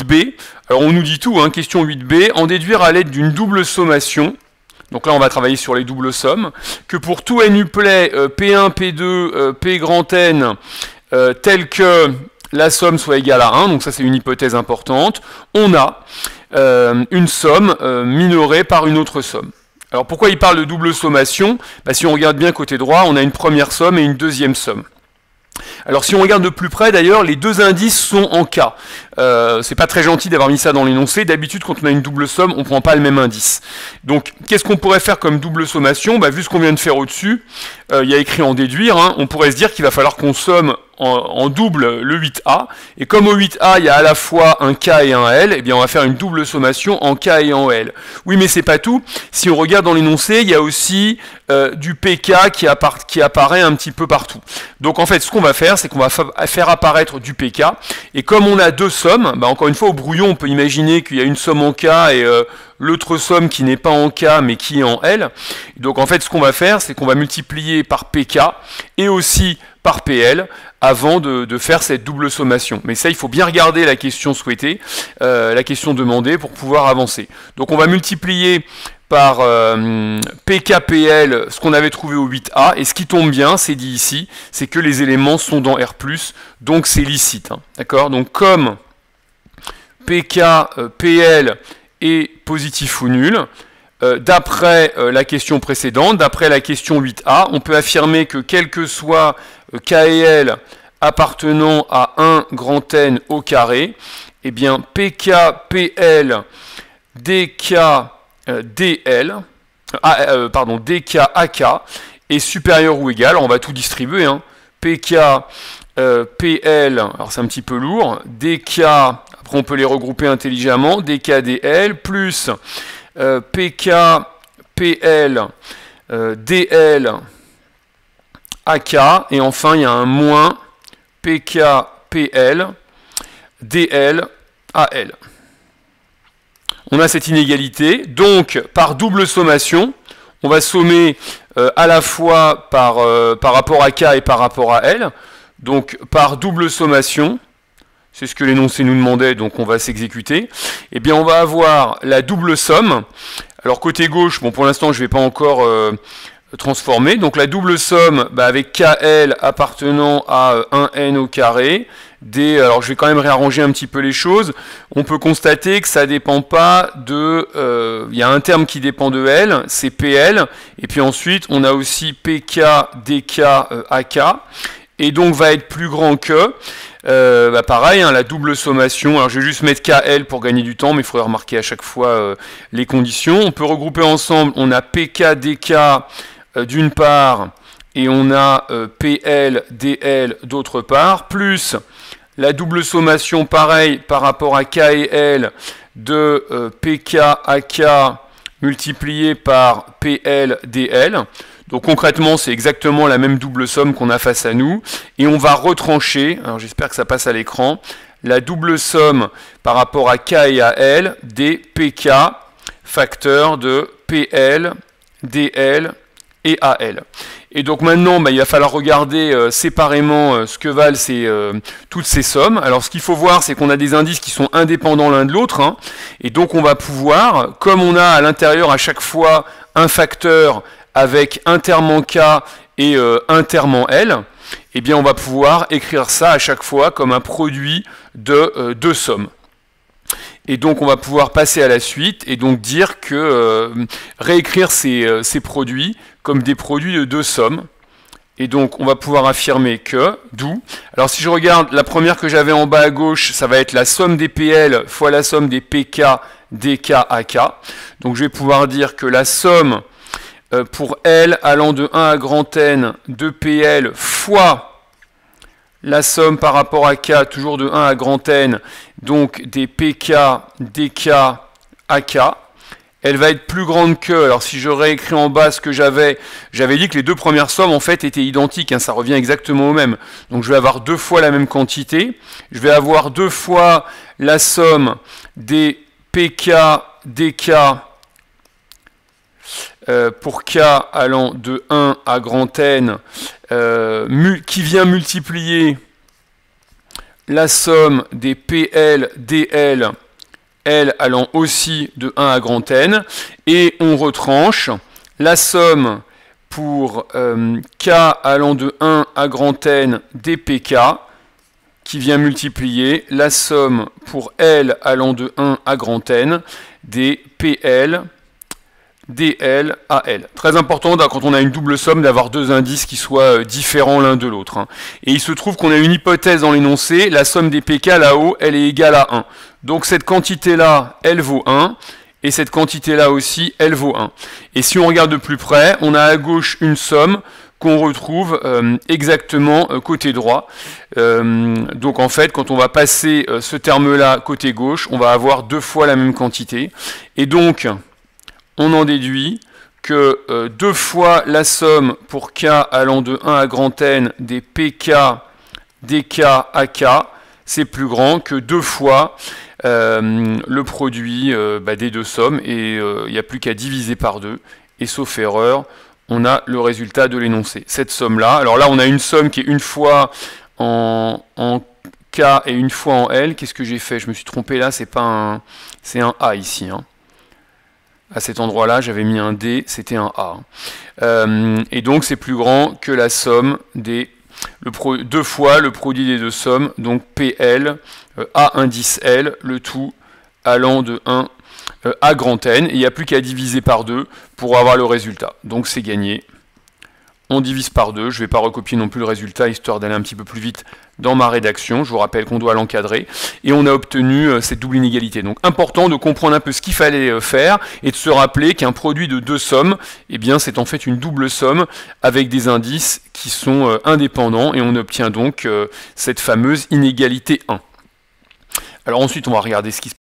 8b. Alors on nous dit tout, hein, question 8b, en déduire à l'aide d'une double sommation. Donc là, on va travailler sur les doubles sommes. Que pour tout n-uplet P1, P2, P grand N, tel que la somme soit égale à 1, donc ça c'est une hypothèse importante, on a une somme minorée par une autre somme. Alors pourquoi il parle de double sommation? Si on regarde bien côté droit, on a une première somme et une deuxième somme. Alors si on regarde de plus près d'ailleurs, les deux indices sont en K. C'est pas très gentil d'avoir mis ça dans l'énoncé. D'habitude quand on a une double somme, on prend pas le même indice. Donc qu'est-ce qu'on pourrait faire comme double sommation? Vu ce qu'on vient de faire au-dessus, il y a écrit en déduire, hein, on pourrait se dire qu'il va falloir qu'on somme en double le 8A, et comme au 8A il y a à la fois un K et un L, eh bien on va faire une double sommation en K et en L. Oui, mais c'est pas tout. Si on regarde dans l'énoncé, il y a aussi du PK qui apparaît un petit peu partout. Donc en fait, ce qu'on va faire, c'est qu'on va faire apparaître du PK, et comme on a deux sommes, encore une fois au brouillon, on peut imaginer qu'il y a une somme en K et l'autre somme qui n'est pas en K mais qui est en L. Donc en fait, ce qu'on va faire, c'est qu'on va multiplier par PK et aussi par PL avant de faire cette double sommation. Mais ça, il faut bien regarder la question souhaitée, la question demandée pour pouvoir avancer. Donc on va multiplier par PKPL ce qu'on avait trouvé au 8A, et ce qui tombe bien, c'est dit ici, c'est que les éléments sont dans R+, donc c'est licite. Hein, d'accord? Donc comme PKPL est positif ou nul, d'après la question précédente, d'après la question 8A, on peut affirmer que quel que soit K et L appartenant à un grand N au carré, eh bien PKPL DK DL, DK AK est supérieur ou égal, alors on va tout distribuer, hein, PK PL, alors c'est un petit peu lourd, DK, après on peut les regrouper intelligemment, DK DL plus PK PL DL AK, et enfin il y a un moins PK PL DL AL. On a cette inégalité, donc par double sommation, on va sommer à la fois par rapport à K et par rapport à L, donc par double sommation, c'est ce que l'énoncé nous demandait, donc on va s'exécuter, et bien on va avoir la double somme. Alors côté gauche, bon pour l'instant je ne vais pas encore transformer, donc la double somme avec KL appartenant à 1n au carré, alors je vais quand même réarranger un petit peu les choses, on peut constater que ça dépend pas de, il y a un terme qui dépend de L, c'est PL, et puis ensuite on a aussi PK, DK, AK, et donc va être plus grand que, pareil, hein, la double sommation, alors je vais juste mettre KL pour gagner du temps, mais il faudrait remarquer à chaque fois les conditions, on peut regrouper ensemble, on a PK, DK d'une part, et on a PL, DL d'autre part, plus la double sommation, pareil, par rapport à K et L, de PK, AK multiplié par PL, DL. Donc concrètement, c'est exactement la même double somme qu'on a face à nous. Et on va retrancher, alors j'espère que ça passe à l'écran, la double somme par rapport à K et à L des PK, facteur de PL, DL et AL. Et donc maintenant, il va falloir regarder séparément ce que valent toutes ces sommes. Alors ce qu'il faut voir, c'est qu'on a des indices qui sont indépendants l'un de l'autre, hein, et donc on va pouvoir, comme on a à l'intérieur à chaque fois un facteur avec un terme en K et un terme en L, eh bien on va pouvoir écrire ça à chaque fois comme un produit de deux sommes. Et donc on va pouvoir passer à la suite et donc dire que réécrire ces produits comme des produits de deux sommes. Et donc on va pouvoir affirmer que, d'où, alors si je regarde la première que j'avais en bas à gauche, ça va être la somme des PL fois la somme des PK, DK, AK. Donc je vais pouvoir dire que la somme pour L allant de 1 à grand N de PL fois la somme par rapport à K, toujours de 1 à grand N, donc des PK, DK, AK, elle va être plus grande que, alors si je réécris en bas ce que j'avais dit que les deux premières sommes en fait étaient identiques, hein, ça revient exactement au même. Donc je vais avoir deux fois la même quantité, je vais avoir deux fois la somme des PK, DK, pour K allant de 1 à grand N, qui vient multiplier la somme des PL, DL, L allant aussi de 1 à grand N, et on retranche la somme pour K allant de 1 à grand N des PK, qui vient multiplier la somme pour L allant de 1 à grand N des PL, DL à L. Très important quand on a une double somme d'avoir deux indices qui soient différents l'un de l'autre. Et il se trouve qu'on a une hypothèse dans l'énoncé, la somme des PK là-haut, elle est égale à 1. Donc cette quantité-là, elle vaut 1, et cette quantité-là aussi, elle vaut 1. Et si on regarde de plus près, on a à gauche une somme qu'on retrouve exactement côté droit. Donc en fait, quand on va passer ce terme-là côté gauche, on va avoir deux fois la même quantité. Et donc, on en déduit que deux fois la somme pour K allant de 1 à grand N des PK, DK à K, c'est plus grand que deux fois le produit des deux sommes, et il n'y a plus qu'à diviser par 2, et sauf erreur, on a le résultat de l'énoncé. Cette somme-là, alors là on a une somme qui est une fois en K et une fois en L. Qu'est-ce que j'ai fait? Je me suis trompé là, c'est pas un... c'est un A ici. À cet endroit-là, j'avais mis un D, c'était un A. Et donc c'est plus grand que la somme des... deux fois le produit des deux sommes, donc PL, A indice L, le tout allant de 1 à grand N, et il n'y a plus qu'à diviser par 2 pour avoir le résultat. Donc c'est gagné. On divise par 2, je ne vais pas recopier non plus le résultat, histoire d'aller un petit peu plus vite dans ma rédaction. Je vous rappelle qu'on doit l'encadrer. Et on a obtenu cette double inégalité. Donc important de comprendre un peu ce qu'il fallait faire, et de se rappeler qu'un produit de deux sommes, eh bien c'est en fait une double somme avec des indices qui sont indépendants, et on obtient donc cette fameuse inégalité 1. Alors ensuite on va regarder ce qui se passe.